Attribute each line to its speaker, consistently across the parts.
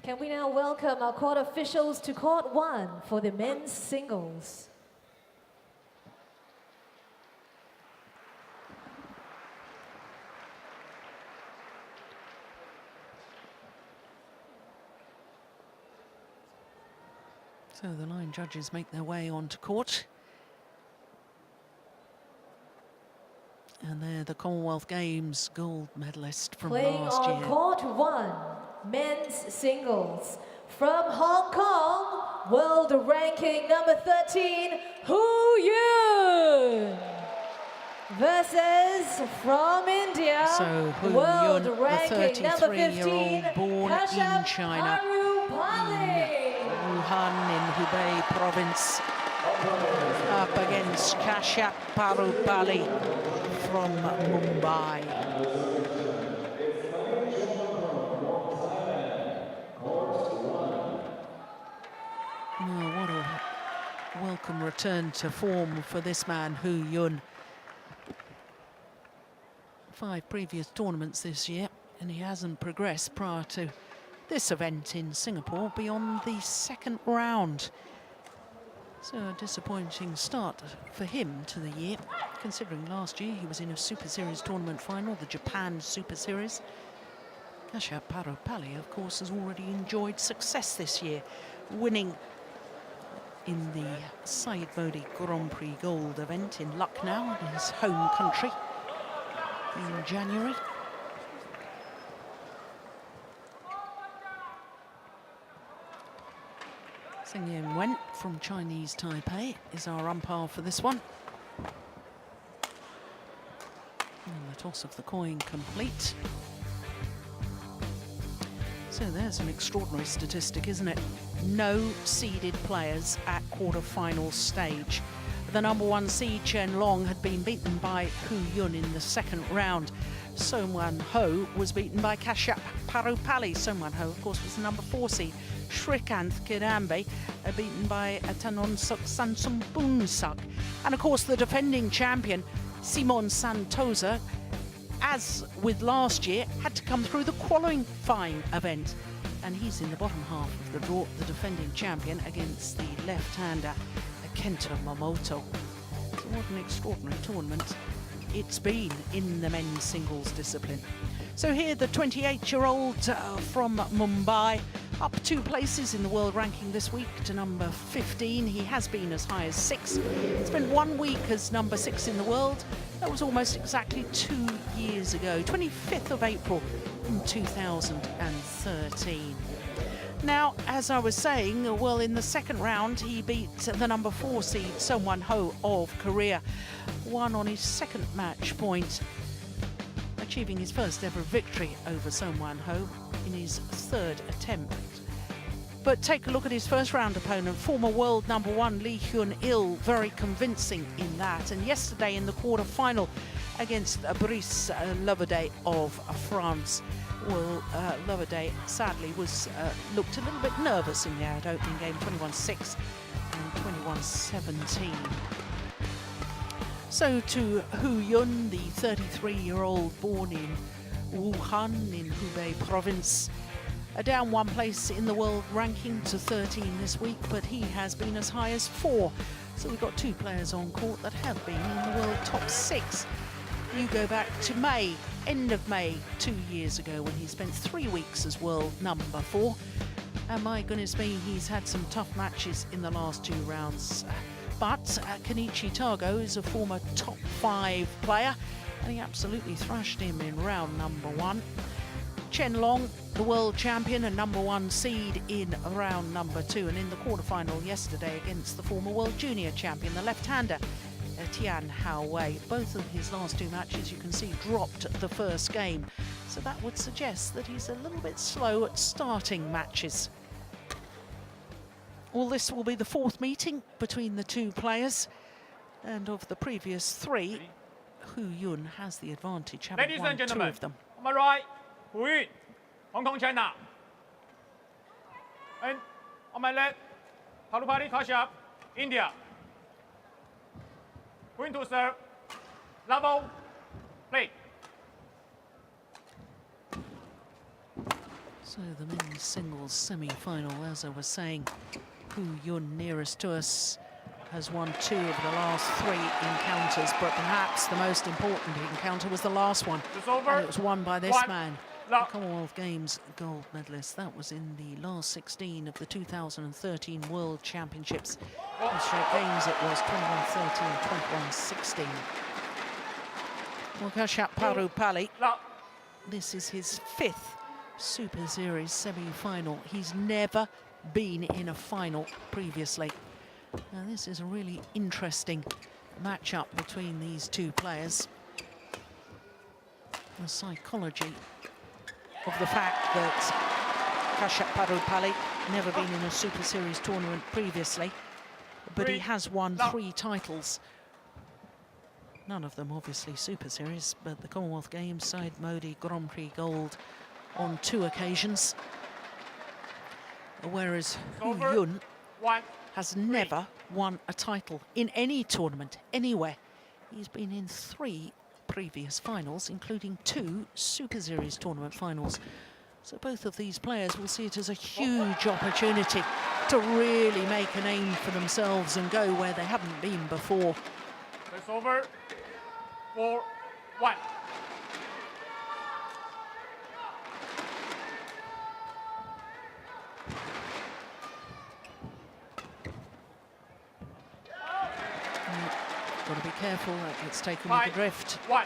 Speaker 1: Can we now welcome our court officials to court 1 for the men's singles.
Speaker 2: So the line judges make their way onto court. And they're the Commonwealth Games gold medalist from last year.
Speaker 1: Playing on court 1, men's singles. From Hong Kong, world ranking number 13, Yun.mp4 versus from India,
Speaker 2: So
Speaker 1: world
Speaker 2: Yun, the
Speaker 1: ranking number 15,
Speaker 2: 33-year-old born
Speaker 1: Kashyap
Speaker 2: in China,
Speaker 1: Parupalli.
Speaker 2: Wuhan in Hubei province, up against Kashyap Parupalli from Mumbai. Oh, what a welcome return to form for this man, Yun. 5 previous tournaments this year, and he hasn't progressed prior to this event in Singapore beyond the 2nd round. So a disappointing start for him to the year, considering last year he was in a Super Series tournament final, the Japan Super Series. Kashyap Parupalli, of course, has already enjoyed success this year, winning in the Syed Modi Grand Prix Gold event in Lucknow, his home country, in January. Xing Wen from Chinese Taipei is our umpire for this one. And the toss of the coin complete. So there's an extraordinary statistic, isn't it? No seeded players at quarter-final stage. The number 1 seed, Chen Long, had been beaten by Yun in the 2nd round. Song Wan Ho was beaten by Kashyap Parupalli. Song Wan Ho, of course, was the number 4 seed. Srikanth Kirambe, beaten by Tanonsuk Sansumbunsuk. And of course, the defending champion, Simon Santosa, as with last year, had to come through the qualifying event. And he's in the bottom half of the draw, the defending champion, against the left-hander, Kenta Momoto. So what an extraordinary tournament it's been in the men's singles discipline. So here, the 28-year-old from Mumbai, up 2 places in the world ranking this week to number 15. He has been as high as 6. Spent 1 week as number 6 in the world. That was almost exactly 2 years ago, 25th of April in 2013. Now, as I was saying, well, in the 2nd round, he beat the number 4 seed, Song Wan Ho of Korea, won on his 2nd match point, achieving his first ever victory over Song Wan Ho in his 3rd attempt. But take a look at his 1st round opponent, former world number 1 Lee Hyun-il, very convincing in that. And yesterday in the quarter-final against Brice Loverday of France, well, Loverday sadly was looked a little bit nervous in the opening game, 21-6 and 21-17. So to Yun, the 33-year-old born in Wuhan in Hubei province, down 1 place in the world ranking to 13 this week, but he has been as high as 4. So we've got 2 players on court that have been in the world top 6. You go back to May, end of May, 2 years ago, when he spent 3 weeks as world number 4. And my goodness me, he's had some tough matches in the last 2 rounds. But Kenichi Tago is a former top 5 player, and he absolutely thrashed him in round number 1. Chen Long, the world champion and number 1 seed in round number 2, and in the quarterfinal yesterday against the former world junior champion, the left-hander, Tian Hao-wei. Both of his last 2 matches, you can see, dropped the 1st game. So that would suggest that he's a little bit slow at starting matches. Well, this will be the 4th meeting between the 2 players. And of the previous 3, Yun has the advantage, having won 2 of them.
Speaker 3: On my right, Yun, Hong Kong, China. And on my left, Parupalli Kashyap, India. Going to serve, level, play.
Speaker 2: So the men's singles semi-final, as I was saying, Hu Yun, nearest to us, has won 2 of the last 3 encounters, but perhaps the most important encounter was the last one, and it was won by this man, the Commonwealth Games gold medalist. That was in the last 16 of the 2013 World Championships. In straight games it was 21-13, 21-16. Well, Kashyap Parupalli, this is his 5th Super Series semi-final. He's never been in a final previously. Now, this is a really interesting matchup between these two players. The psychology of the fact that Kashyap Parupalli never been in a Super Series tournament previously, but he has won 3 titles. None of them obviously Super Series, but the Commonwealth Games, Side Modi Grand Prix Gold on 2 occasions. Whereas Hu Yun has never won a title in any tournament, anywhere. He's been in 3 previous finals, including 2 Super Series tournament finals. So both of these players will see it as a huge opportunity to really make a name for themselves and go where they haven't been before.
Speaker 3: It's over. 4-1.
Speaker 2: Got to be careful that gets taken with the drift.
Speaker 3: 1.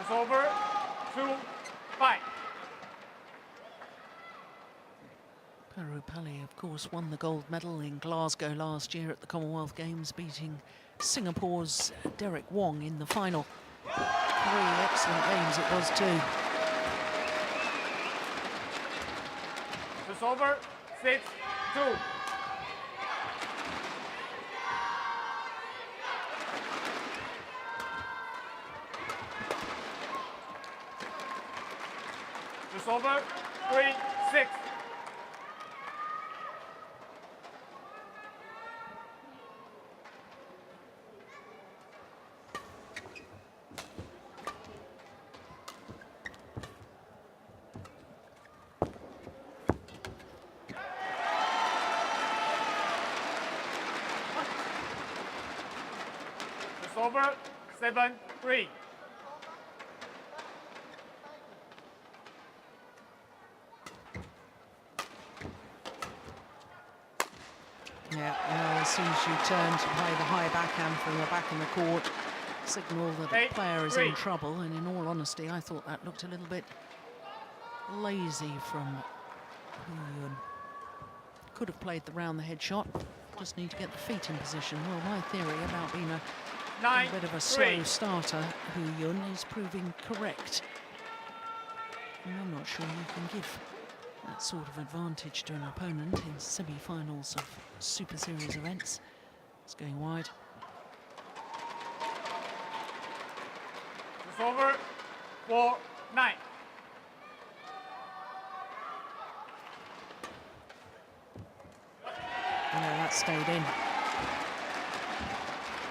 Speaker 3: It's over. 2-5.
Speaker 2: Parupalli, of course, won the gold medal in Glasgow last year at the Commonwealth Games, beating Singapore's Derek Wong in the final. 3 excellent games it was too.
Speaker 3: It's over. 6-2. It's over. 3-6. It's over. 7-3.
Speaker 2: Yeah, well, as soon as you turn to play the high backhand from the back in the court, signal that the player is in trouble, and in all honesty, I thought that looked a little bit lazy from Hu Yun. Could have played the round the head shot, just need to get the feet in position. Well, my theory about being a bit of a slow starter, Hu Yun, is proving correct. And I'm not sure you can give that sort of advantage to an opponent in semi-finals of Super Series events. It's going wide.
Speaker 3: It's over. 4-9.
Speaker 2: Yeah, that stayed in.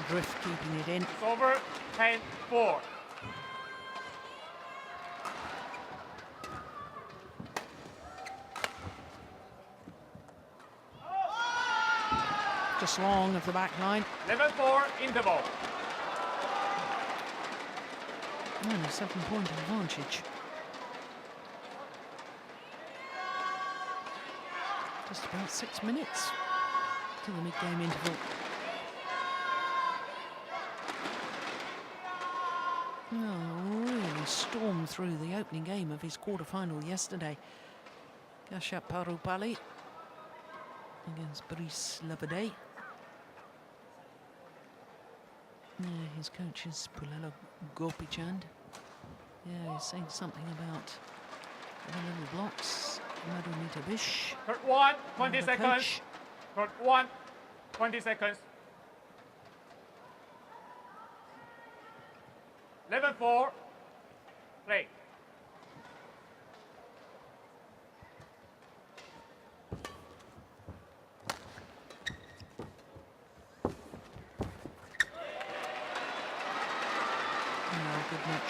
Speaker 2: Drift keeping it in.
Speaker 3: It's over. 10-4.
Speaker 2: Just long of the back line.
Speaker 3: 11-4 interval.
Speaker 2: Only 7-point advantage. Just about 6 minutes to the mid-game interval. Oh, really stormed through the opening game of his quarter-final yesterday. Kashyap Parupalli against Brice Labadé. His coach is Pulelo Gopichand. Yeah, he's saying something about the little blocks. Madhumita Bish.
Speaker 3: Third 1, 20 seconds. Third 1, 20 seconds. 11-4. Play.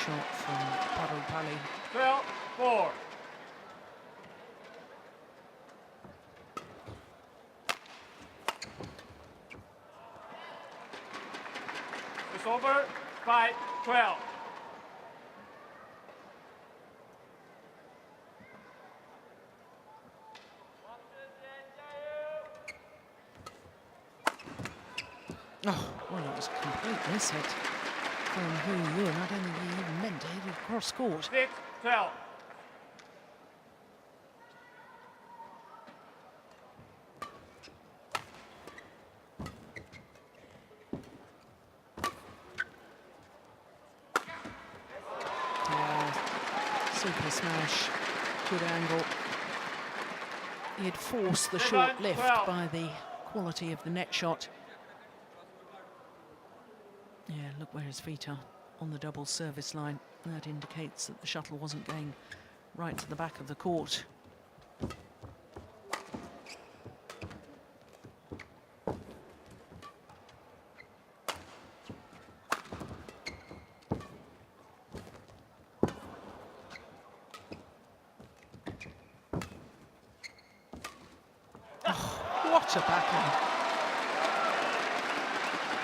Speaker 2: shot from Parupalli.
Speaker 3: 12-4. It's over. 5-12.
Speaker 2: Oh, well, it was a complete miss hit from Yun. I don't think he even meant to hit it across court.
Speaker 3: 6-12.
Speaker 2: Super smash, good angle. He had forced the
Speaker 3: 7-12.
Speaker 2: short lift by the quality of the net shot. Yeah, look where his feet are, on the double service line. That indicates that the shuttle wasn't going right to the back of the court. Oh, what a backhand.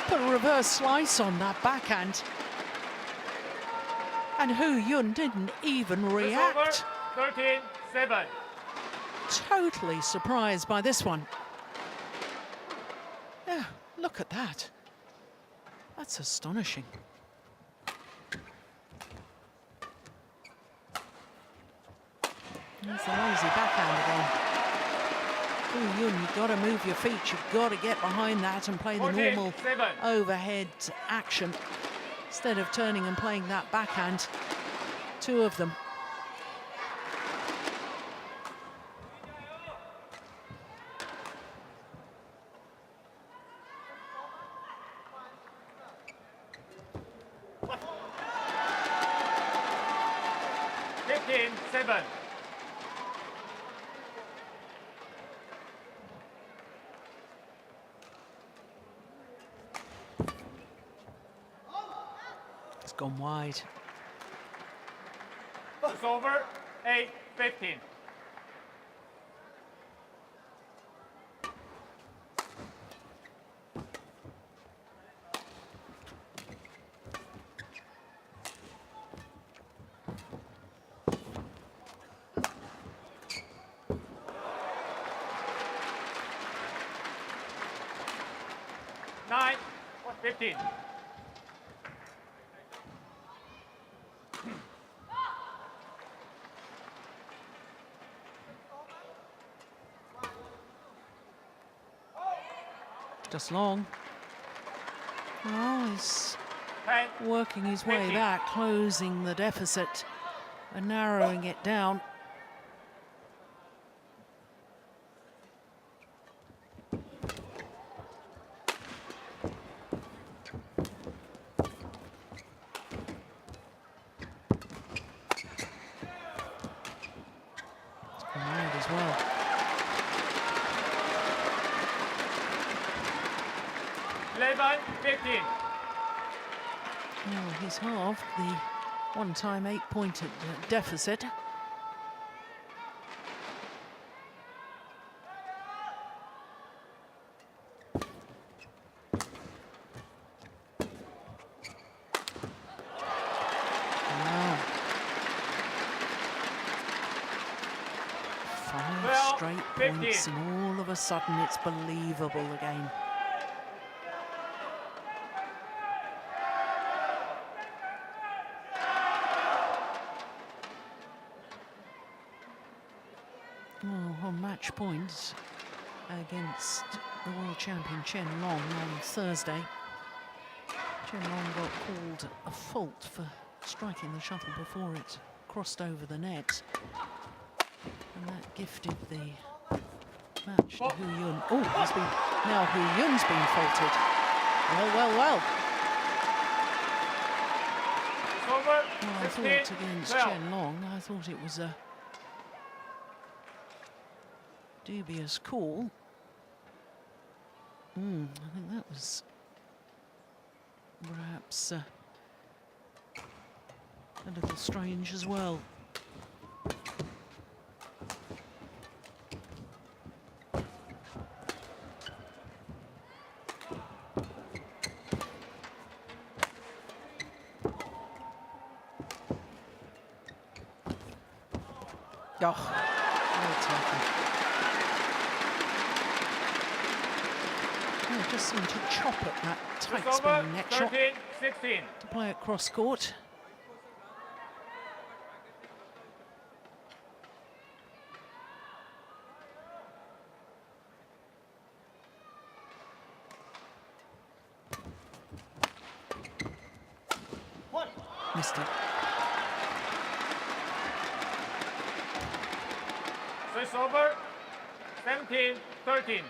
Speaker 2: Put a reverse slice on that backhand. And Yun didn't even react.
Speaker 3: 13-7.
Speaker 2: Totally surprised by this one. Yeah, look at that. That's astonishing. There's the lazy backhand again. Yun, you've got to move your feet. You've got to get behind that and play the normal
Speaker 3: 14-7.
Speaker 2: overhead action instead of turning and playing that backhand. Two of them.
Speaker 3: Seven.
Speaker 2: It's gone wide.
Speaker 3: It's over. 8-15. Nine, 15.
Speaker 2: Just long. Oh, he's
Speaker 3: 10,
Speaker 2: working his way
Speaker 3: 15.
Speaker 2: back, closing the deficit and narrowing it down. It's gone wide as well.
Speaker 3: 11-15.
Speaker 2: Well, he's halved the one-time 8-point deficit. Wow. 5
Speaker 3: 12,
Speaker 2: straight
Speaker 3: 15.
Speaker 2: points, and all of a sudden it's believable again. Well, on match points against the world champion Chen Long on Thursday, Chen Long got called a fault for striking the shuttle before it crossed over the net, and that gifted the match to Yun. Oh, now Yun's been faulted. Well.
Speaker 3: It's over.
Speaker 2: Well, I
Speaker 3: 16,
Speaker 2: thought against
Speaker 3: 12.
Speaker 2: Chen Long, I thought it was a dubious call. I think that was perhaps a little strange as well. Oh, well taken. Yeah, just seemed to chop at that tight
Speaker 3: It's over.
Speaker 2: spinning net shot
Speaker 3: 13-16.
Speaker 2: to play it cross court. Missed it.
Speaker 3: So it's over. 17-13.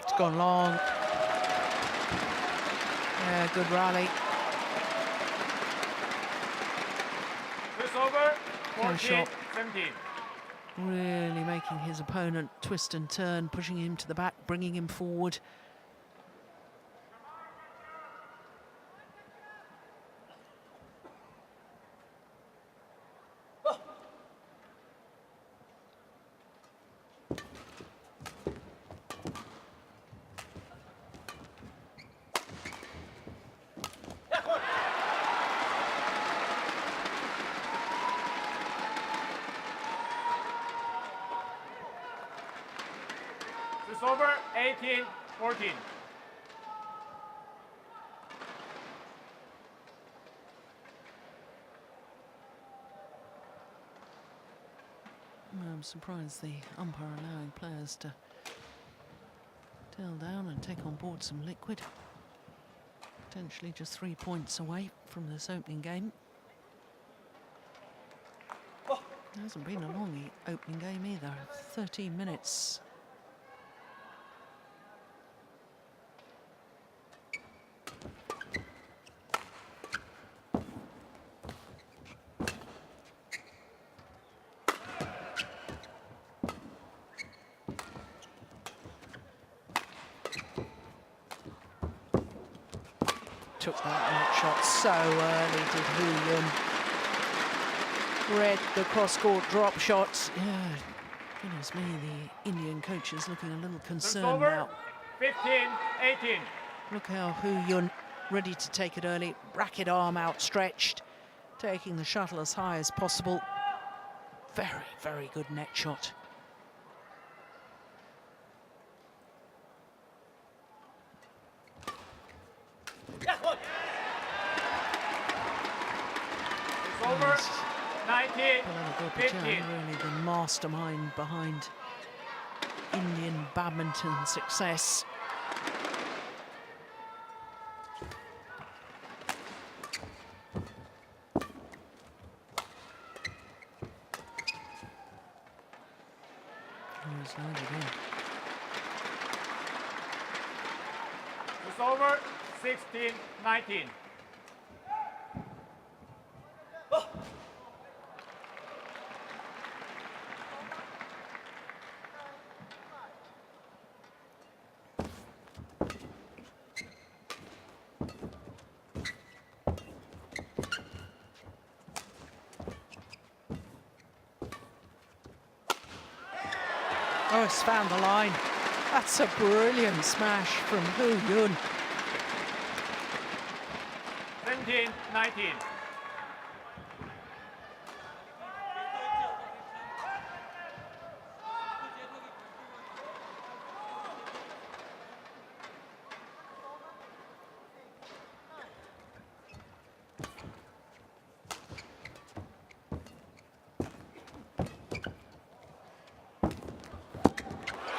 Speaker 2: It's gone long. Yeah, good rally.
Speaker 3: So it's over.
Speaker 2: Kashyap
Speaker 3: 14-17.
Speaker 2: really making his opponent twist and turn, pushing him to the back, bringing him forward.
Speaker 3: It's over. 18-14.
Speaker 2: I'm surprised the umpire allowing players to tail down and take on board some liquid. Potentially just 3 points away from this opening game. It hasn't been a long opening game either, 13 minutes. Took that net shot so early, did Yun. Read the cross-court drop shot. Yeah, goodness me, the Indian coach is looking a little
Speaker 3: It's
Speaker 2: concerned
Speaker 3: over.
Speaker 2: now.
Speaker 3: 15-18.
Speaker 2: Look how Yun ready to take it early, racket arm outstretched, taking the shuttle as high as possible. Very, very good net shot.
Speaker 3: It's over.
Speaker 2: Yes.
Speaker 3: 19-15.
Speaker 2: Really the mastermind behind Indian badminton success. He's landed in.
Speaker 3: It's over. 16-19.
Speaker 2: Oh, it's found the line. That's a brilliant smash from Yun.
Speaker 3: 17-19.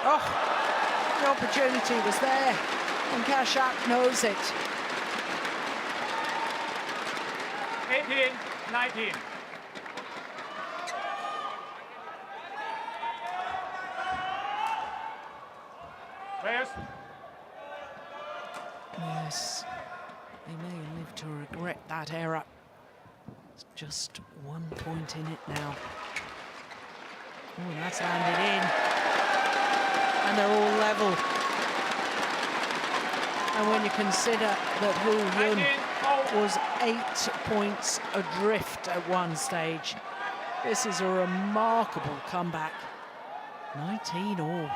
Speaker 2: Oh, the opportunity was there, and Kashyap knows it.
Speaker 3: 18-19.
Speaker 2: Yes, he may live to regret that error. It's just 1 point in it now. Oh, that's landed in. And they're all level. And when you consider that Hu Yun was 8 points adrift at one stage, this is a remarkable comeback. 19 all.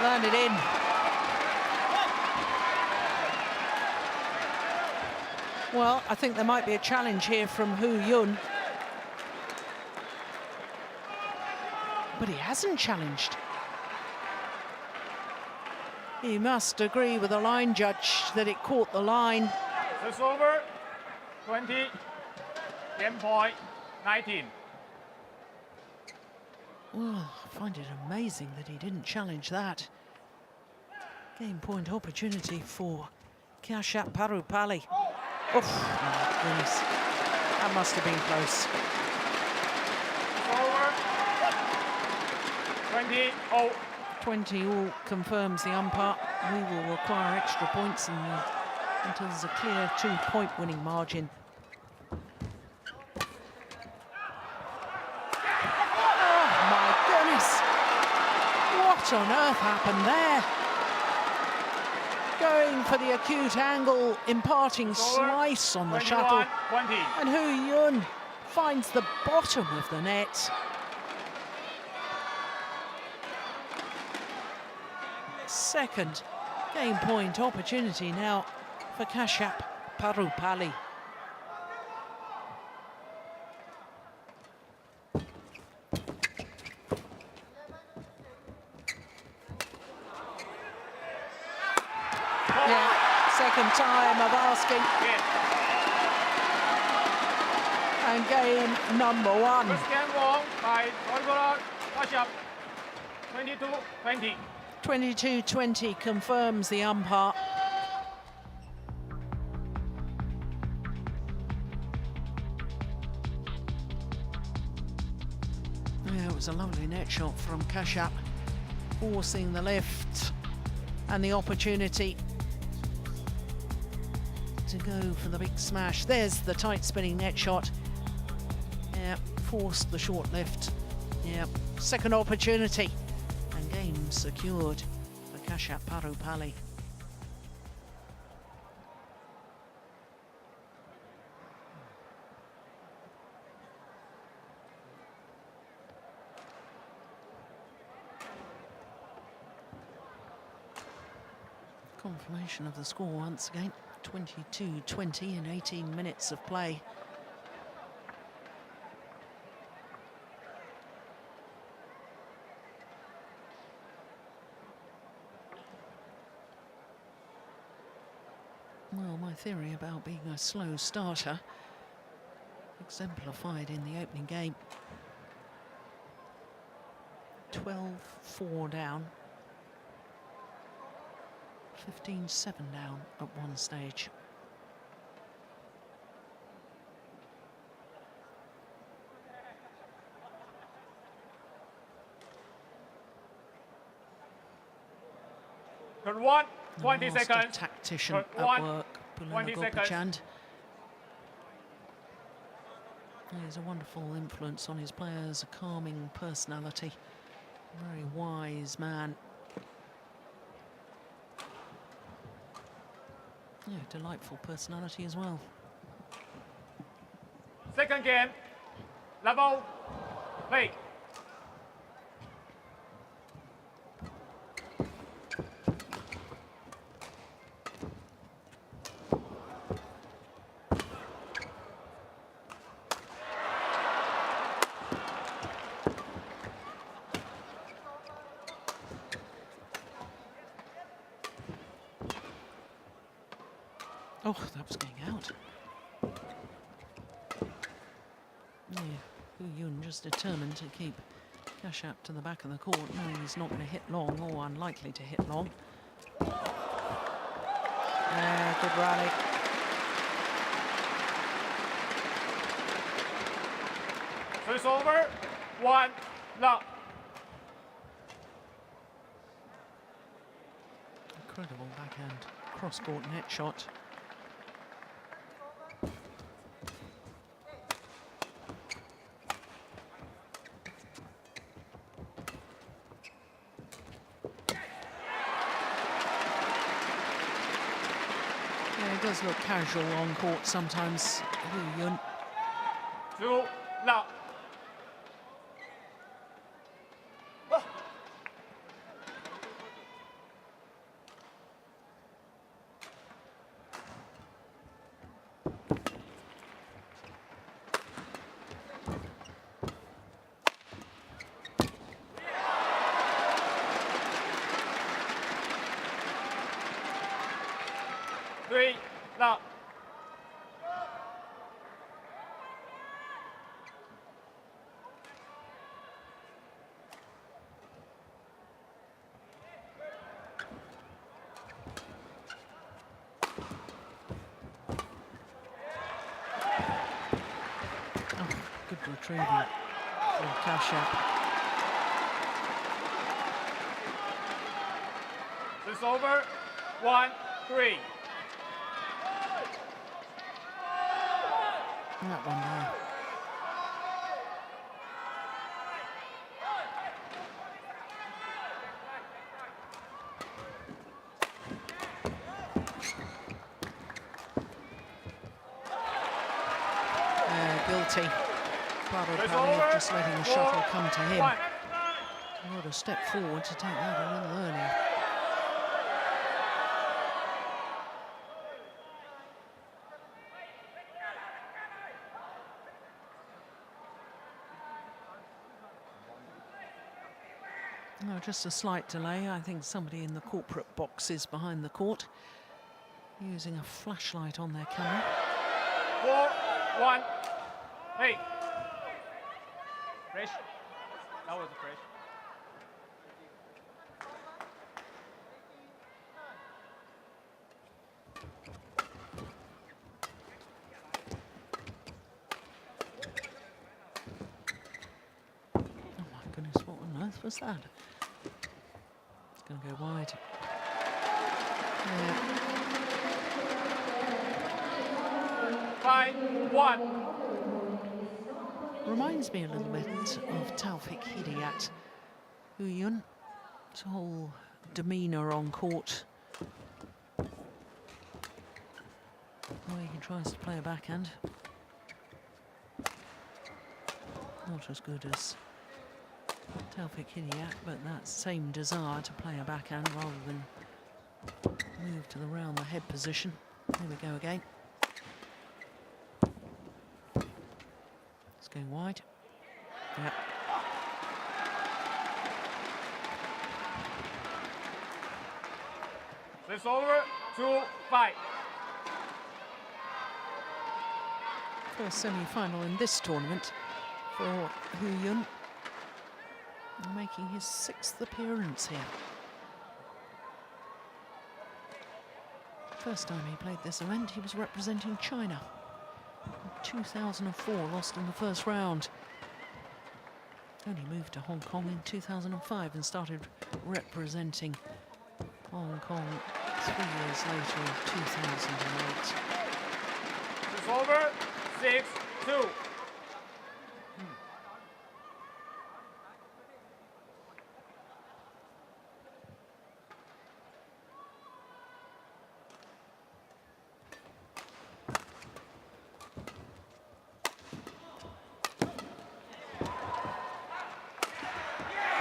Speaker 2: Landed in. Well, I think there might be a challenge here from Hu Yun. But he hasn't challenged. He must agree with the line judge that it caught the line.
Speaker 3: It's over. 20. Game point. 19.
Speaker 2: Well, I find it amazing that he didn't challenge that. Game point opportunity for Kashyap Parupalli. Oh, my goodness. That must have been close.
Speaker 3: It's over. 20 all.
Speaker 2: 20 all confirms the umpire. We will require extra points until there's a clear 2-point winning margin. What on earth happened there? Going for the acute angle, imparting slice on the shuttle.
Speaker 3: 20.
Speaker 2: And Hu Yun finds the bottom of the net. Second game point opportunity now for Kashyap Parupalli. Second time of asking. And game number one.
Speaker 3: First game won by Kashyap. 22-20.
Speaker 2: 22-20 confirms the umpire. Yeah, it was a lovely net shot from Kashyap, forcing the lift and the opportunity to go for the big smash. There's the tight spinning net shot. Yeah, forced the short lift. Yeah, second opportunity. And game secured for Kashyap Parupalli. Confirmation of the score once again. 22-20 in 18 minutes of play. Well, my theory about being a slow starter exemplified in the opening game. 12-4 down. 15-7 down at one stage.
Speaker 3: Good one. 20
Speaker 2: Master
Speaker 3: seconds.
Speaker 2: Tactician
Speaker 3: Good
Speaker 2: at
Speaker 3: one.
Speaker 2: work.
Speaker 3: 20 seconds.
Speaker 2: Chand. He's a wonderful influence on his players, a calming personality, a very wise man. Yeah, delightful personality as well.
Speaker 3: Second game. Level. Play.
Speaker 2: Oh, that was going out. Yeah, Hu Yun just determined to keep Kashyap to the back of the court, knowing he's not going to hit long or unlikely to hit long. Yeah, good rally.
Speaker 3: So it's over. 1 love.
Speaker 2: Incredible backhand cross-court net shot. Yeah, it does look casual on court sometimes, Yun.
Speaker 3: 2 love. Three love.
Speaker 2: Oh, good retrieval from Kashyap.
Speaker 3: It's over. 1-3.
Speaker 2: That one there. Guilty. Parupalli just letting the shuttle come to him. He would have stepped forward to take that a little earlier. No, just a slight delay. I think somebody in the corporate boxes behind the court using a flashlight on their camera.
Speaker 3: 4-1. Hey. Fresh. That was a fresh.
Speaker 2: Oh my goodness, what on earth was that? It's going to go wide. Yeah.
Speaker 3: 5-1.
Speaker 2: Reminds me a little bit of Taufik Hidayat, Yun. His whole demeanour on court. The way he tries to play a backhand. Not as good as Taufik Hidayat, but that same desire to play a backhand rather than move to the round the head position. Here we go again. It's going wide. Yep.
Speaker 3: It's over. 2-5.
Speaker 2: First semi-final in this tournament for Yun, making his 6th appearance here. First time he played this event, he was representing China. In 2004, lost in the first round. Only moved to Hong Kong in 2005 and started representing Hong Kong 3 years later in 2008.
Speaker 3: It's over. 6-2.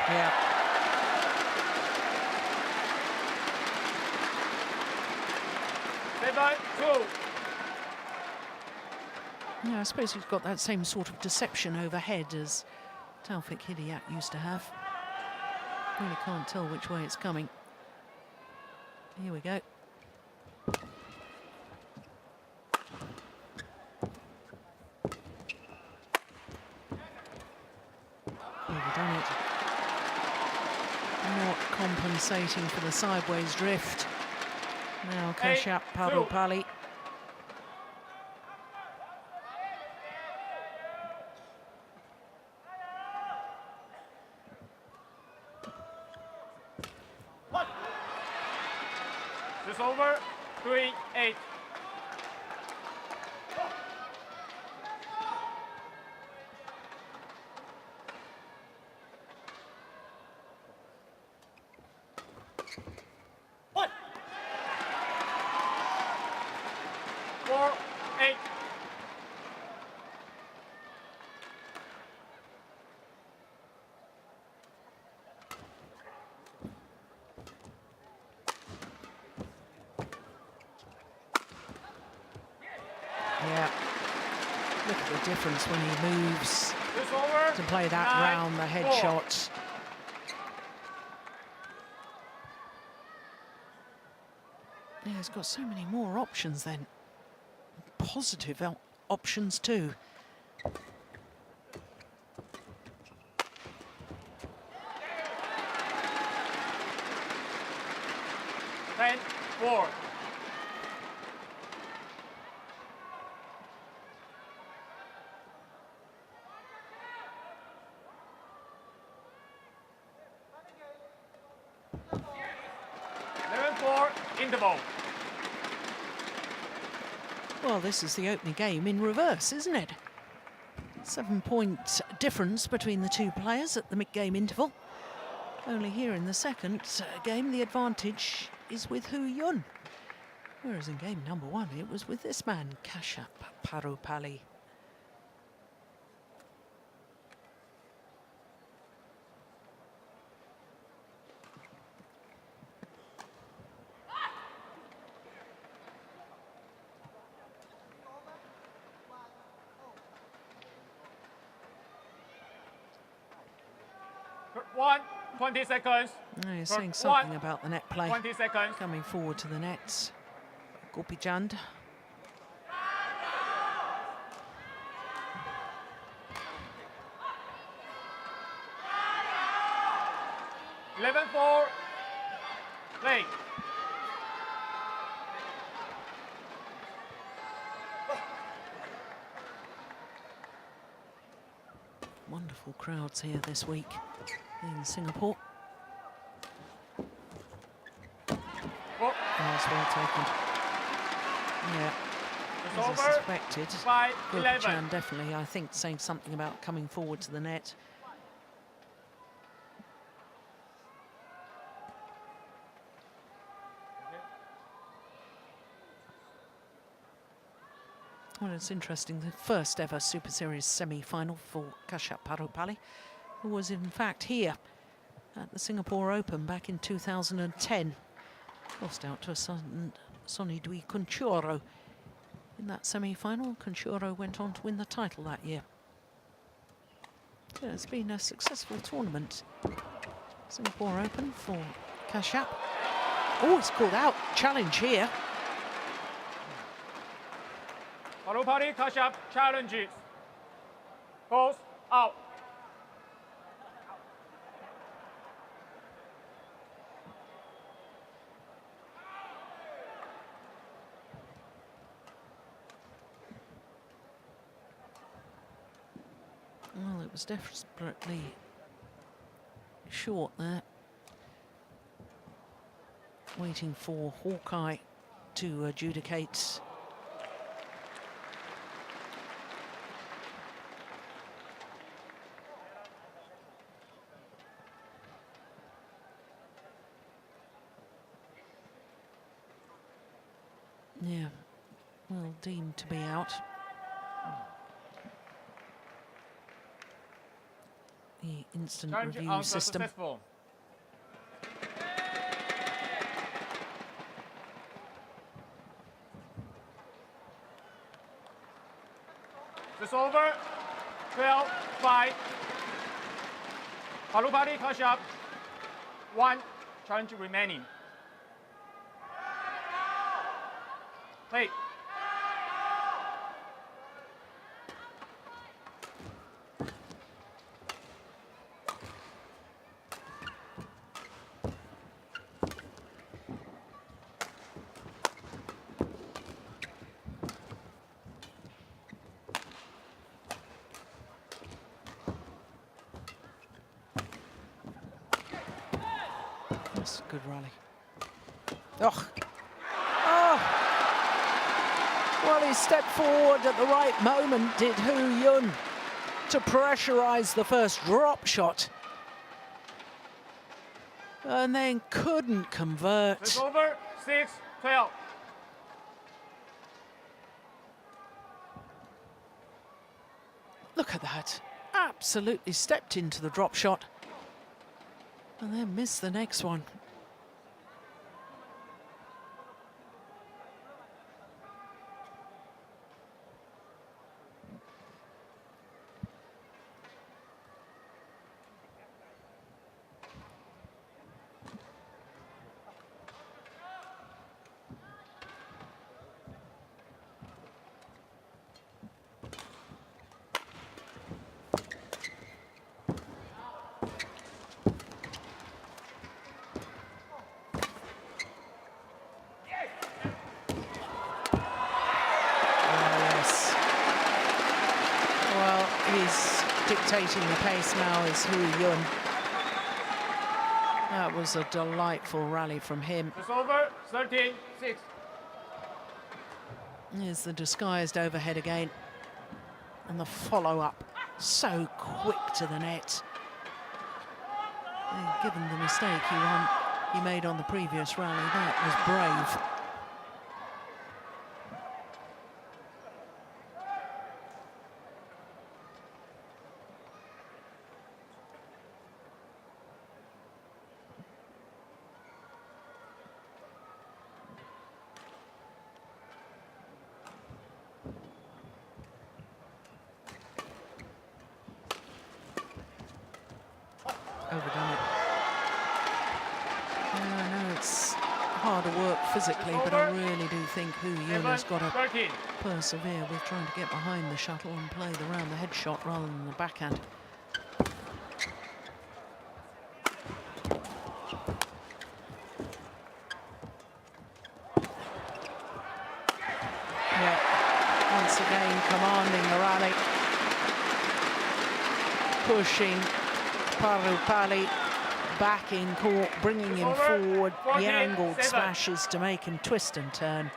Speaker 2: Yeah. Yeah, I suppose he's got that same sort of deception overhead as Taufik Hidayat used to have. Really can't tell which way it's coming. Here we go. Overdone it. Not compensating for the sideways drift. Now Kashyap Parupalli.
Speaker 3: It's over. 3-8. One. 4-8.
Speaker 2: Yeah. Look at the difference when he moves
Speaker 3: It's over.
Speaker 2: to play that
Speaker 3: 9-4.
Speaker 2: round, the headshots. Yeah, he's got so many more options then. Positive options too.
Speaker 3: 10-4. Interval.
Speaker 2: Well, this is the opening game in reverse, isn't it? 7-point difference between the two players at the mid-game interval. Only here in the second game, the advantage is with Yun. Whereas in game number one, it was with this man, Kashyap Parupalli.
Speaker 3: One, 20 seconds.
Speaker 2: No, he's saying something about the net play.
Speaker 3: 20 seconds.
Speaker 2: Coming forward to the nets. Gopijand.
Speaker 3: Eleven four. Play.
Speaker 2: Wonderful crowds here this week in Singapore.
Speaker 3: Oh,
Speaker 2: it's well taken. Yeah,
Speaker 3: it's
Speaker 2: as
Speaker 3: over.
Speaker 2: I suspected.
Speaker 3: 5-11.
Speaker 2: Gopijand definitely, I think, saying something about coming forward to the net. Well, it's interesting, the first ever Super Series semi-final for Kashyap Parupalli, who was in fact here at the Singapore Open back in 2010. Lost out to Sonny Dwi Kunchoro in that semi-final. Kunchoro went on to win the title that year. So it's been a successful tournament. Singapore Open for Kashyap. Oh, it's called out. Challenge here.
Speaker 3: Parupalli Kashyap challenges. Goes out.
Speaker 2: Well, it was desperately short there. Waiting for Hawkeye to adjudicate. Yeah, well deemed to be out. The instant
Speaker 3: Challenge
Speaker 2: review
Speaker 3: answer
Speaker 2: system.
Speaker 3: successful. It's over. 12-5. Parupalli Kashyap. 1 challenge remaining. Play.
Speaker 2: Good rally. Oh. Oh. Well, he stepped forward at the right moment, did Yun, to pressurise the first drop shot. And then couldn't convert.
Speaker 3: It's over. 6-12.
Speaker 2: Look at that. Absolutely stepped into the drop shot. And then missed the next one. He's dictating the pace now is Yun. That was a delightful rally from him.
Speaker 3: It's over. 13-6.
Speaker 2: Here's the disguised overhead again. And the follow-up, so quick to the net. And given the mistake he made on the previous rally, that was brave. Overdone it. Yeah, I know it's harder work physically, but I really do think Yun has got to persevere with trying to get behind the shuttle and play the round the head shot rather than the backhand. Yeah, once again commanding the rally, pushing Parupalli back in court, bringing him forward, the angled smashes to make him twist and turn.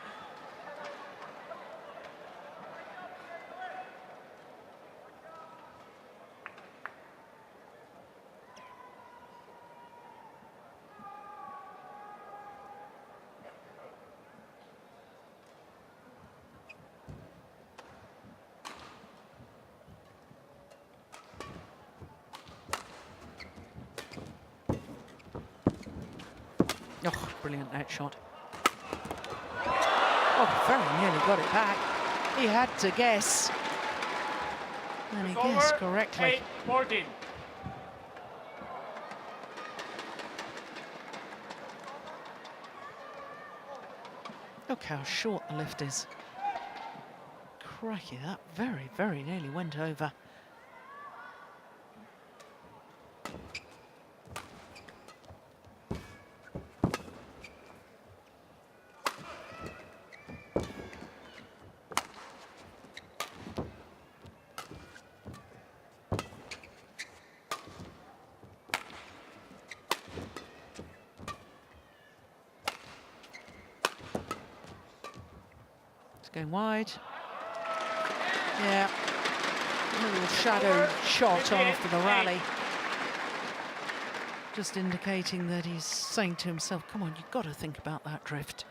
Speaker 2: Oh, brilliant net shot. Oh, very nearly got it back. He had to guess. And he guessed correctly.
Speaker 3: 8-14.
Speaker 2: Look how short the lift is. Crikey, that very, very nearly went over. Going wide. Yeah. A little shadow shot after the rally. Just indicating that he's saying to himself, come on, you've got to think about that drift.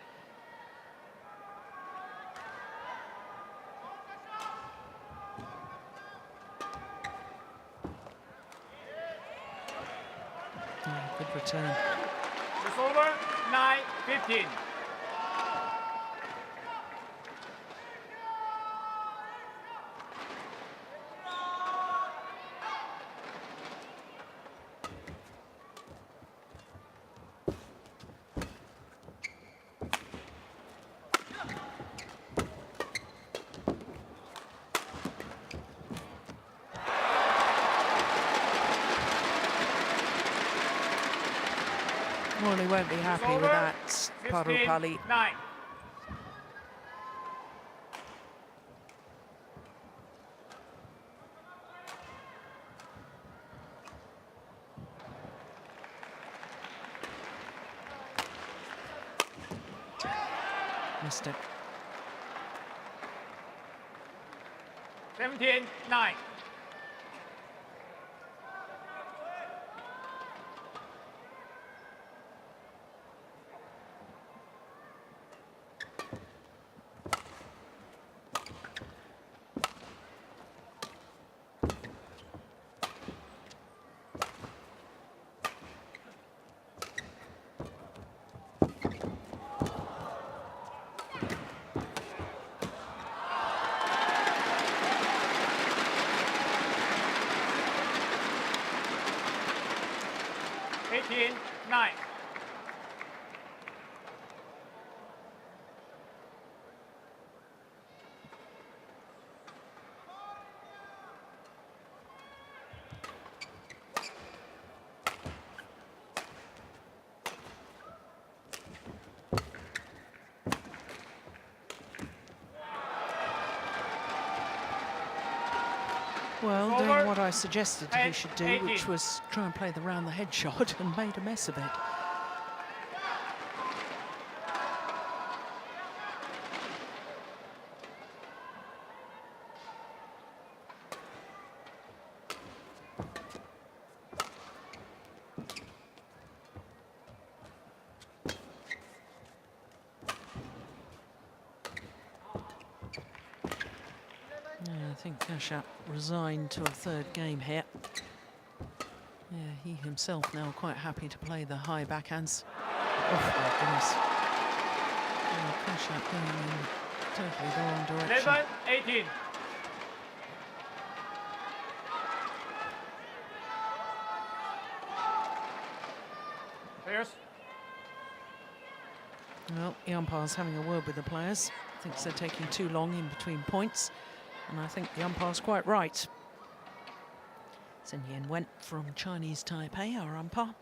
Speaker 2: Yeah, good return.
Speaker 3: It's over. 9-15.
Speaker 2: Well, he won't be happy with that, Parupalli.
Speaker 3: 9.
Speaker 2: Missed it.
Speaker 3: 17-9. Nine.
Speaker 2: Well,
Speaker 3: Over.
Speaker 2: doing what I suggested he
Speaker 3: 10,
Speaker 2: should do,
Speaker 3: 18.
Speaker 2: which was try and play the round the head shot, and made a mess of it. Yeah, I think Kashyap resigned to a third game here. Yeah, he himself now quite happy to play the high backhands. Oh, my goodness. Yeah, Kashyap going in totally the wrong direction.
Speaker 3: 11-18. Players.
Speaker 2: Well, the umpire's having a word with the players. Thinks they're taking too long in between points. And I think the umpire's quite right. Sun Yin went from Chinese Taipei, our umpire.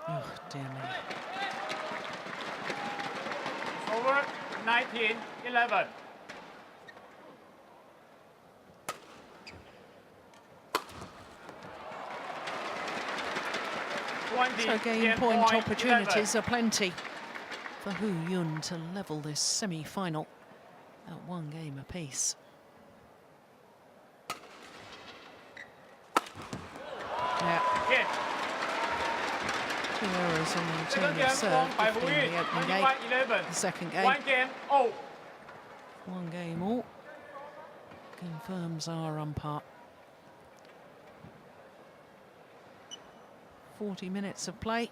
Speaker 2: Oh, dear me.
Speaker 3: It's over. 19-11.
Speaker 2: So game point opportunities are plenty for Hu Yun to level this semi-final at one game apiece. Yeah.
Speaker 3: Hit.
Speaker 2: 2 errors on the
Speaker 3: Second
Speaker 2: return
Speaker 3: game
Speaker 2: of serve,
Speaker 3: by
Speaker 2: 15 in
Speaker 3: OUE.
Speaker 2: the opening game.
Speaker 3: 21-11.
Speaker 2: The second game,
Speaker 3: 1 game. Oh.
Speaker 2: 1 game all. Confirms our umpire. 40 minutes of play.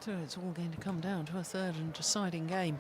Speaker 2: So it's all going to come down to a third and deciding game.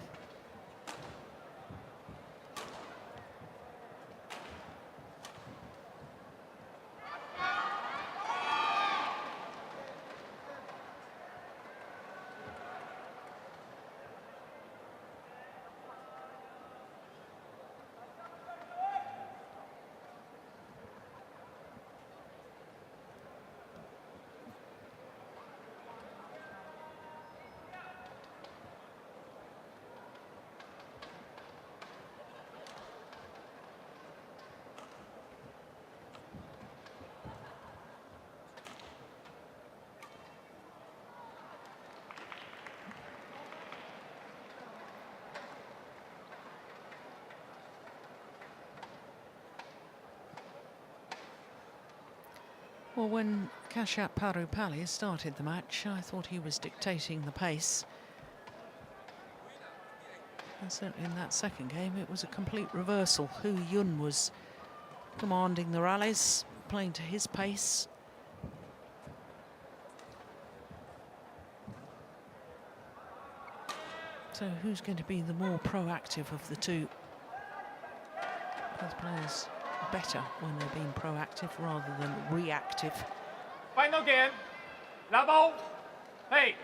Speaker 2: Well, when Kashyap Parupalli started the match, I thought he was dictating the pace. And certainly in that second game, it was a complete reversal. Hu Yun was commanding the rallies, playing to his pace. So who's going to be the more proactive of the two? Both players better when they're being proactive rather than reactive.
Speaker 3: Final game. Level. Hey.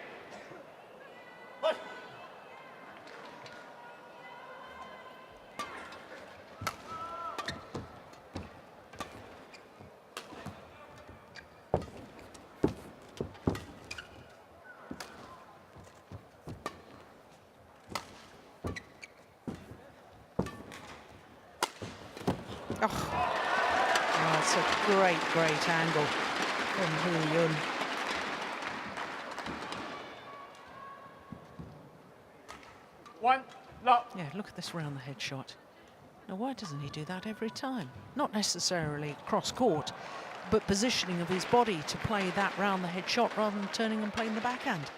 Speaker 2: Great angle from Yun.
Speaker 3: One, love.
Speaker 2: Yeah, look at this round the head shot. Now, why doesn't he do that every time? Not necessarily cross court, but positioning of his body to play that round the head shot rather than turning and playing the backhand.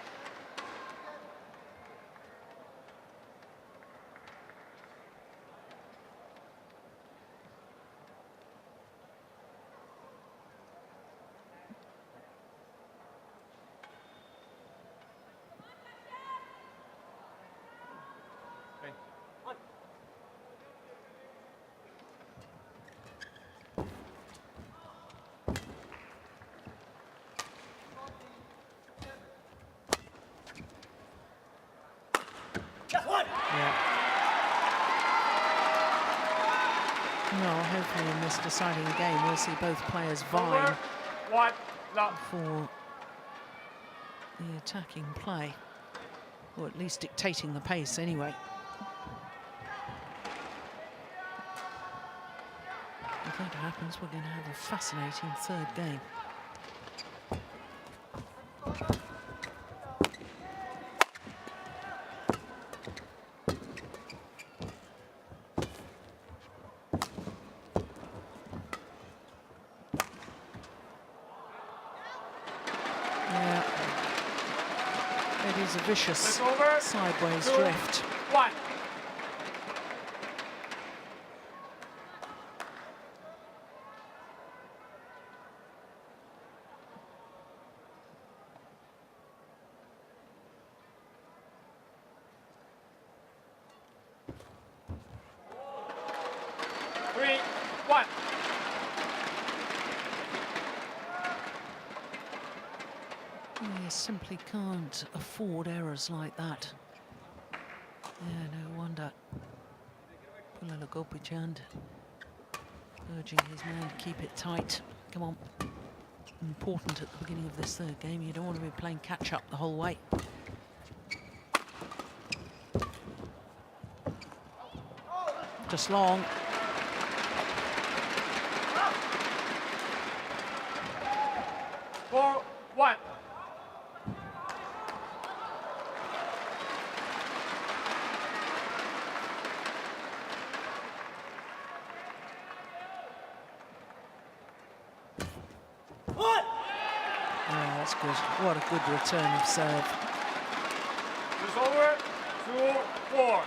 Speaker 2: Well, hopefully in this deciding game we'll see both players vying
Speaker 3: One, love.
Speaker 2: for the attacking play, or at least dictating the pace anyway. If that happens, we're going to have a fascinating third game. It is a vicious sideways drift.
Speaker 3: One. Three, one.
Speaker 2: You simply can't afford errors like that. Yeah, no wonder. Pulala Gopichand urging his man to keep it tight. Come on. Important at the beginning of this third game. You don't want to be playing catch-up the whole way. Just long.
Speaker 3: Four, one.
Speaker 2: Oh, that's good. What a good return of serve.
Speaker 3: It's over. 2-4.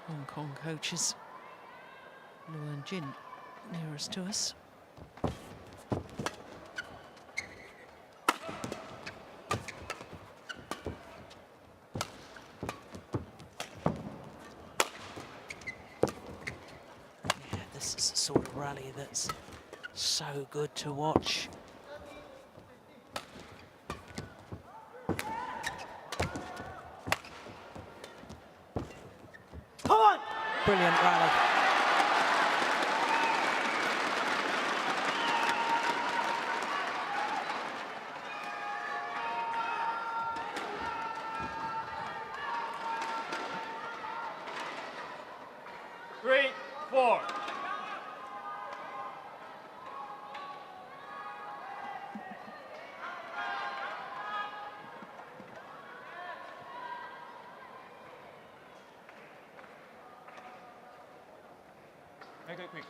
Speaker 2: Hong Kong coaches. Luan Jin nearest to us. Yeah, this is the sort of rally that's so good to watch. Brilliant rally.
Speaker 3: Three, four. Make it quick.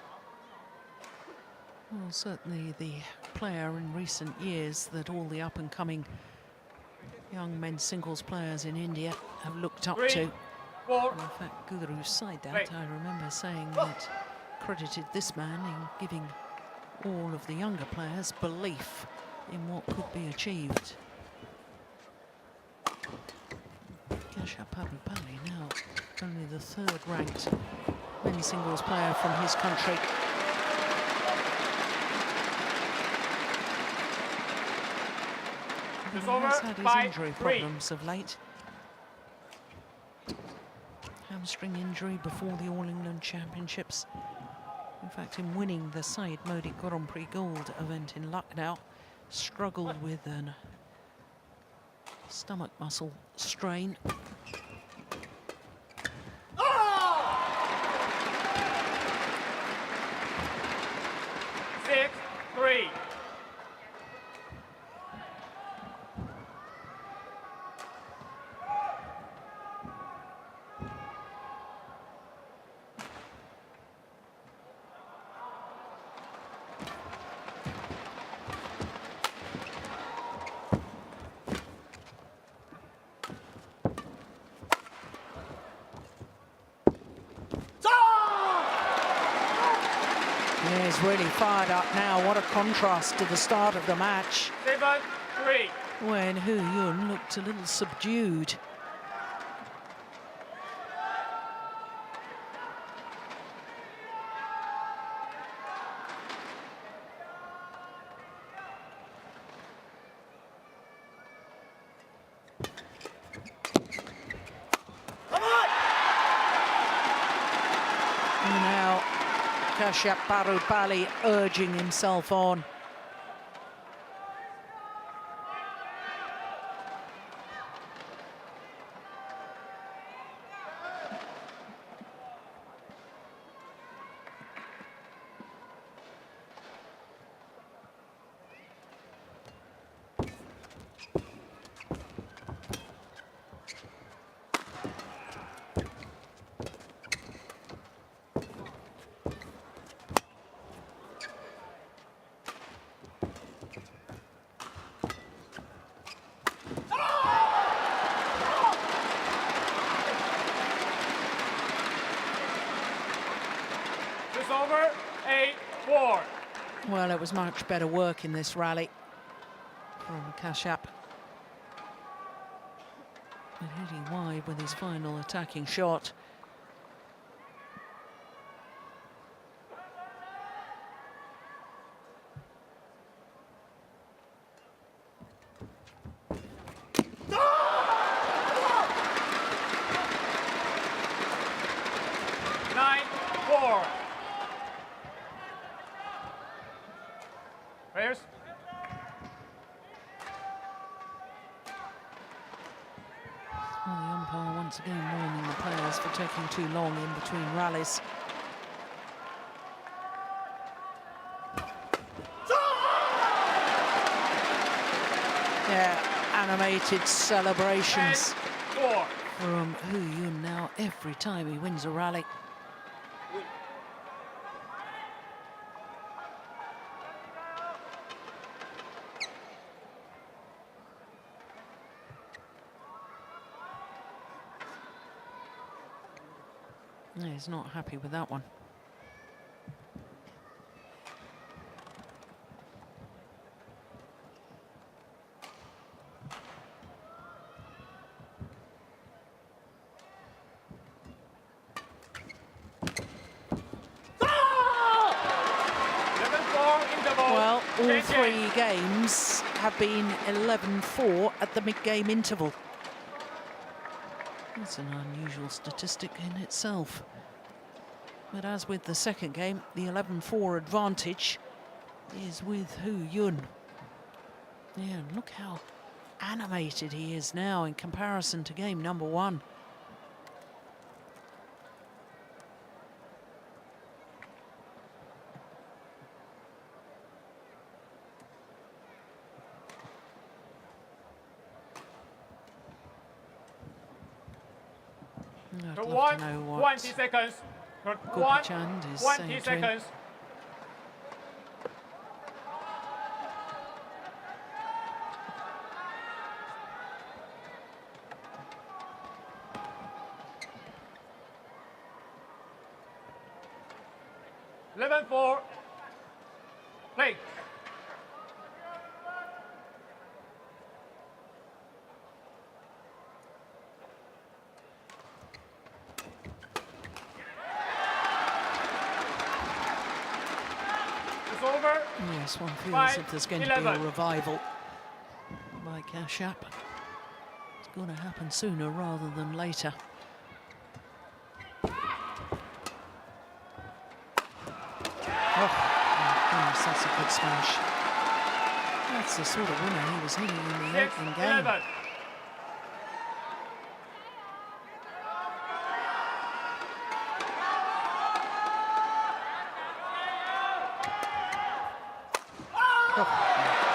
Speaker 2: Well, certainly the player in recent years that all the up-and-coming young men's singles players in India have looked up to.
Speaker 3: Three, four.
Speaker 2: And in fact, Guru Saidat,
Speaker 3: Right.
Speaker 2: I remember saying that, credited this man in giving all of the younger players belief in what could be achieved. Kashyap Parupalli now only the third-ranked men's singles player from his country.
Speaker 3: It's
Speaker 2: He
Speaker 3: over
Speaker 2: has had his
Speaker 3: by
Speaker 2: injury
Speaker 3: 3.
Speaker 2: problems of late. Hamstring injury before the All England Championships. In fact, in winning the Syed Modi Grand Prix Gold event in Lucknow, struggled with a stomach muscle strain. He's really fired up now. What a contrast to the start of the match,
Speaker 3: 7-3.
Speaker 2: when Hu Yun looked a little subdued. Now, Kashyap Parupalli urging himself on.
Speaker 3: It's over, 8-4.
Speaker 2: Well, it was much better work in this rally from Kashyap. And hitting wide with his final attacking shot.
Speaker 3: Players.
Speaker 2: Well, the umpire once again warning the players for taking too long in between rallies. Yeah, animated celebrations
Speaker 3: 10-4.
Speaker 2: from Hu Yun now every time he wins a rally. He's not happy with that one. Well, all three games have been 11-4 at the mid-game interval. That's an unusual statistic in itself. But as with the second game, the 11-4 advantage is with Hu Yun. Yeah, look how animated he is now in comparison to game number one. I'd love to know what
Speaker 3: 20 seconds.
Speaker 2: Gopichand's is
Speaker 3: 20
Speaker 2: saying to him.
Speaker 3: seconds. (11-4). Play. Over.
Speaker 2: Yes, one feels
Speaker 3: 5,
Speaker 2: if there's going
Speaker 3: 11.
Speaker 2: to be a revival by Kashyap. It's going to happen sooner rather than later. Oh, goodness, that's a good smash. That's the sort of winner he was hitting in the opening game.
Speaker 3: 11.
Speaker 2: Oh,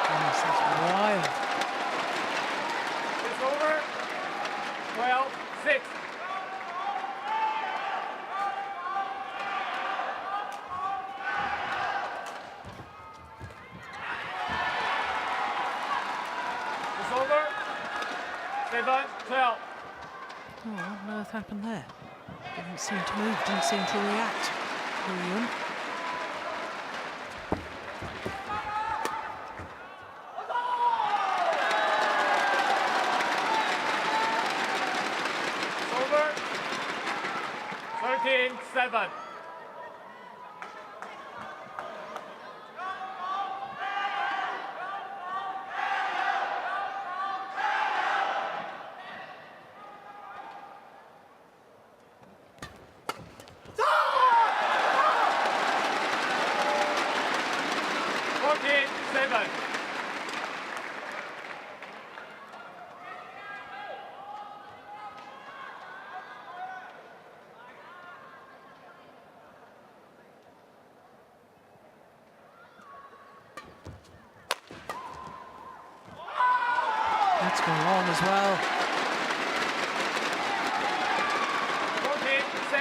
Speaker 2: goodness, that's wild.
Speaker 3: It's over. 12-6. It's over. 7-12.
Speaker 2: Oh, what on earth happened there? Didn't seem to move, didn't seem to react. Hu Yun.
Speaker 3: 14-7.
Speaker 2: That's gone long as well.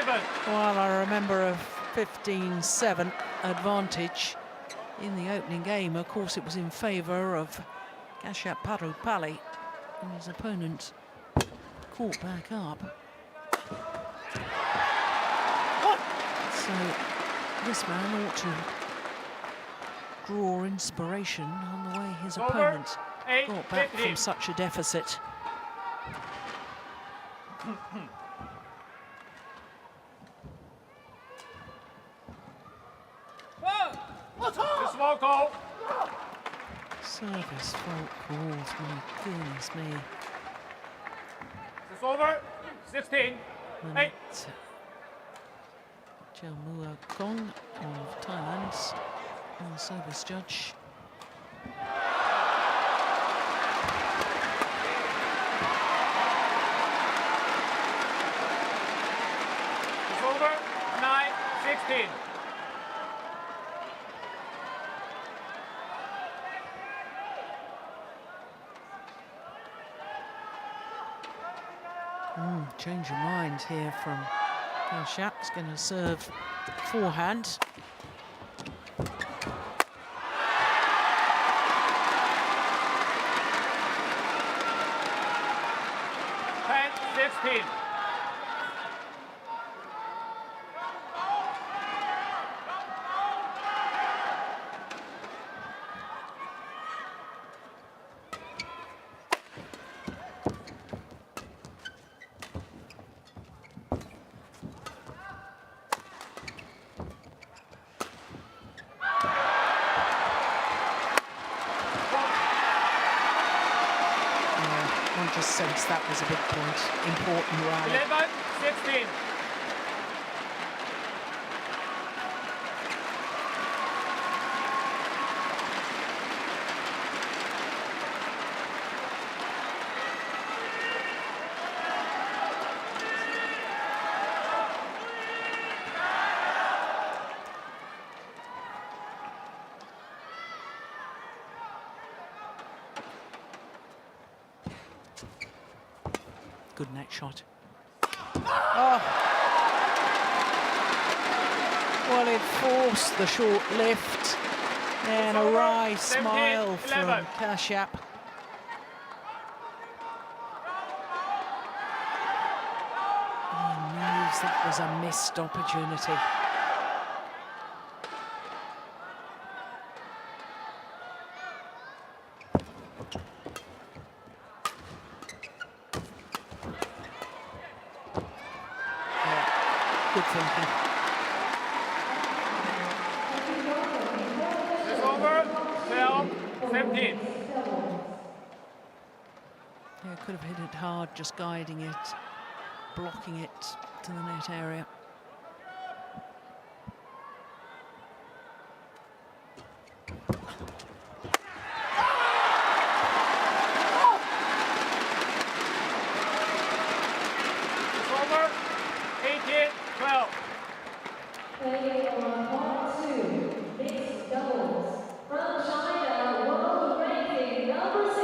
Speaker 3: 14-7.
Speaker 2: Well, I remember a 15-7 advantage in the opening game. Of course, it was in favour of Kashyap Parupalli, and his opponent caught back up. So this man ought to draw inspiration on the way his opponent got back from such a deficit.
Speaker 3: Small goal.
Speaker 2: Service fault calls, my goodness me.
Speaker 3: It's over. 16. 8.
Speaker 2: Jalmua Kong of Thailand, our service judge.
Speaker 3: It's over. 9-16.
Speaker 2: Change of mind here from Kashyap. He's going to serve forehand. I just sensed that was a big point. Important rally.
Speaker 3: 11-16.
Speaker 2: Good net shot. Oh. Well, it forced the short lift and a wry smile from Kashyap. He knows that was a missed opportunity. Good thinking.
Speaker 3: It's over. 12-17.
Speaker 2: Yeah, could have hit it hard, just guiding it, blocking it to the net area.
Speaker 3: It's over. 18-12.
Speaker 1: Playing on part 2, mixed doubles. From China, world ranking number 6,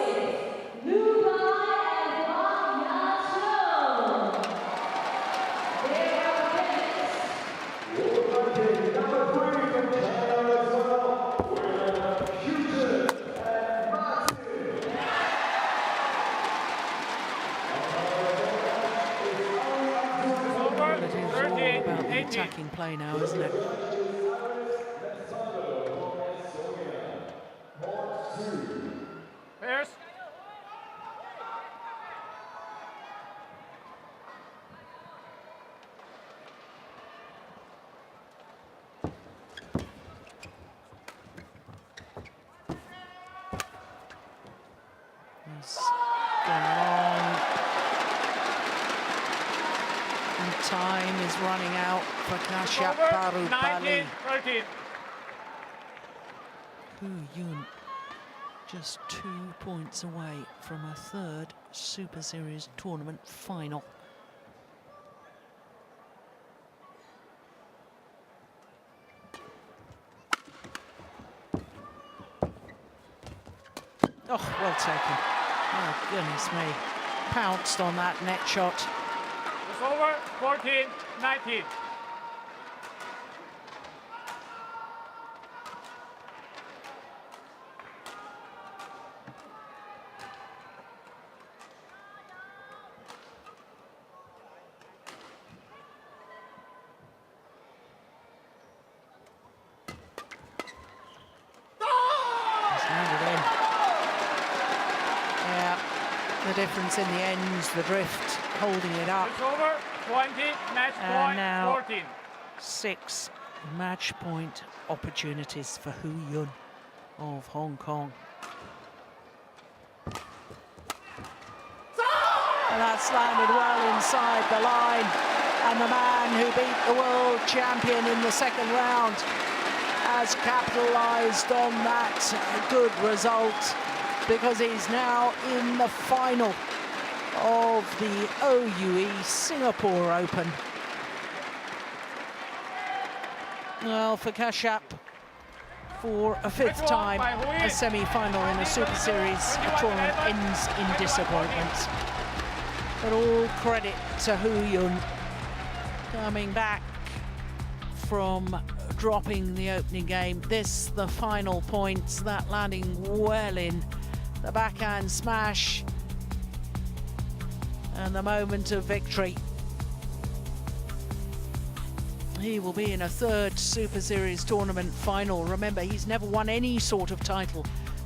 Speaker 1: Lu Kai and Ma Ya-chou. Their opponents. World ranking number 3 from China as well, Yun and Martin.
Speaker 3: It's over.
Speaker 2: But it's all about the
Speaker 3: 13-18.
Speaker 2: attacking play now, isn't it?
Speaker 3: Pairs.
Speaker 2: He's gone long. And time is running out for Kashyap Parupalli.
Speaker 3: 19-13.
Speaker 2: Yun just 2 points away from a third Super Series tournament final. Oh, well taken. Oh, goodness me. Pounced on that net shot.
Speaker 3: It's over. 14-19.
Speaker 2: The difference in the ends, the drift, holding it up.
Speaker 3: It's over. 20, match
Speaker 2: And
Speaker 3: point,
Speaker 2: now
Speaker 3: 14.
Speaker 2: 6 match point opportunities for Yun of Hong Kong. And that's landed well inside the line. And the man who beat the world champion in the second round has capitalised on that good result, because he's now in the final of the OUE Singapore Open. Well, for Kashyap, for a 5th time, a semi-final in a Super Series tournament ends in disappointment. But all credit to Yun, coming back from dropping the opening game. This, the final points, that landing well in. The backhand smash and the moment of victory. He will be in a 3rd Super Series tournament final. Remember, he's never won any sort of title,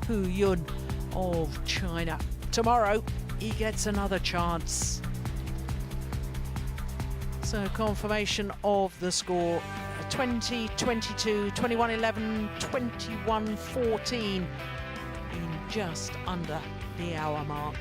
Speaker 2: Yun of China. Tomorrow, he gets another chance. So confirmation of the score, 20-22, 21-11, 21-14. in just under the hour mark.